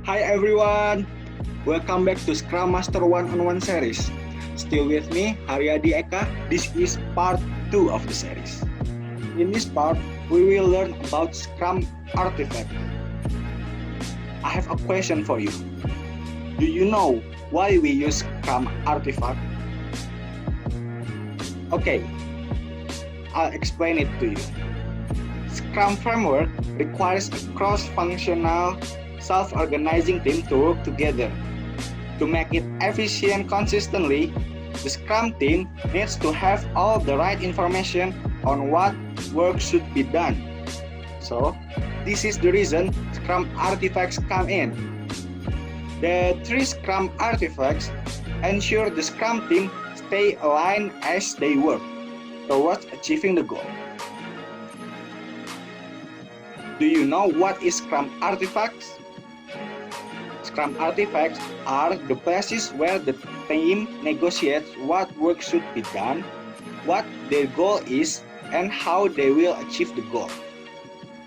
Hi everyone, welcome back to Scrum Master One-on-One series. Still with me, Hariadi Eka. This is part 2 of the series. In this part, we will learn about Scrum artifact. I have a question for you. Do you know why we use Scrum artifact? Okay, I'll explain it to you. Scrum framework requires a cross-functional, self-organizing team to work together. To make it efficient consistently, the Scrum team needs to have all the right information on what work should be done. So, this is the reason Scrum artifacts come in. The 3 Scrum artifacts ensure the Scrum team stay aligned as they work towards achieving the goal. Do you know what is Scrum artifacts? Scrum artifacts are the places where the team negotiates what work should be done, what their goal is, and how they will achieve the goal.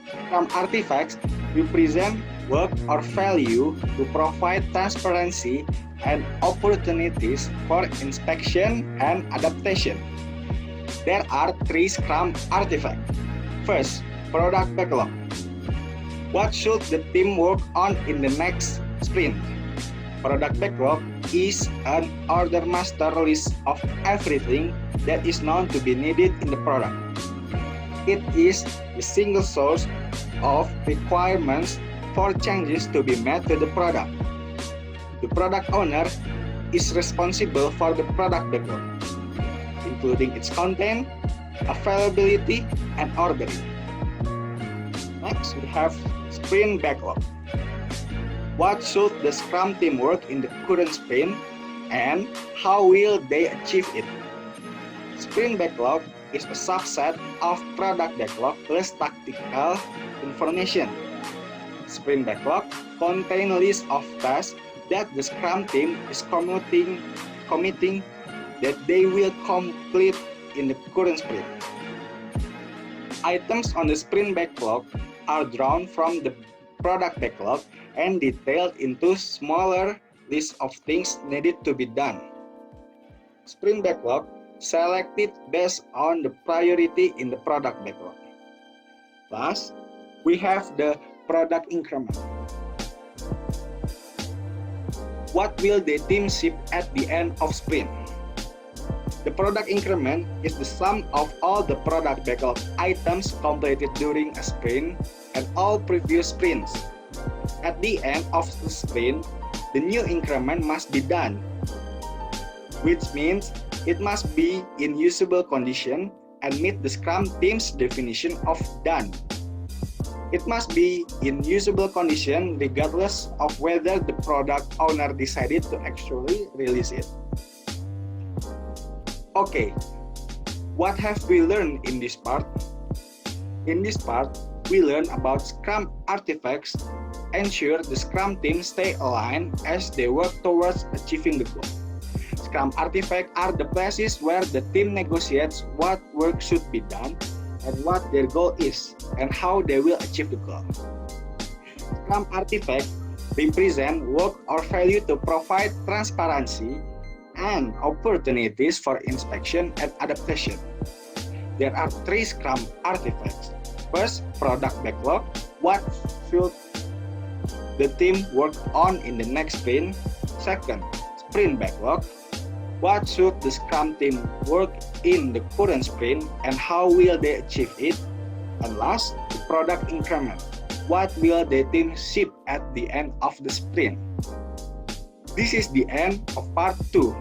Scrum artifacts represent work or value to provide transparency and opportunities for inspection and adaptation. There are 3 Scrum artifacts. First, product backlog. What should the team work on in the next sprint? Product backlog is an order master list of everything that is known to be needed in the product. It is the single source of requirements for changes to be made to the product. The product owner is responsible for the product backlog, including its content, availability, and ordering. Next, we have sprint backlog. What should the Scrum team work in the current sprint, and how will they achieve it? Sprint backlog is a subset of product backlog plus tactical information. Sprint backlog contains a list of tasks that the Scrum team is committing that they will complete in the current sprint. Items on the sprint backlog are drawn from the product backlog and detailed into smaller lists of things needed to be done. Sprint backlog selected based on the priority in the product backlog. Last, we have the product increment. What will the team ship at the end of sprint? The product increment is the sum of all the product backlog items completed during a sprint and all previous sprints. At the end of the sprint, the new increment must be done, which means it must be in usable condition and meet the Scrum team's definition of done. It must be in usable condition regardless of whether the product owner decided to actually release it. Okay, what have we learned in this part? In this part, we learn about Scrum artifacts ensure the Scrum team stay aligned as they work towards achieving the goal. Scrum artifacts are the places where the team negotiates what work should be done and what their goal is and how they will achieve the goal. Scrum artifacts represent work or value to provide transparency and opportunities for inspection and adaptation. There are 3 Scrum artifacts. First, product backlog. What should the team work on in the next sprint? Second, sprint backlog. What should the Scrum team work in the current sprint and how will they achieve it? And last, the product increment. What will the team ship at the end of the sprint? This is the end of part 2.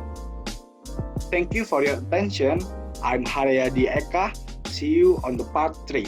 Thank you for your attention. I'm Hariadi Eka. See you on the part 3.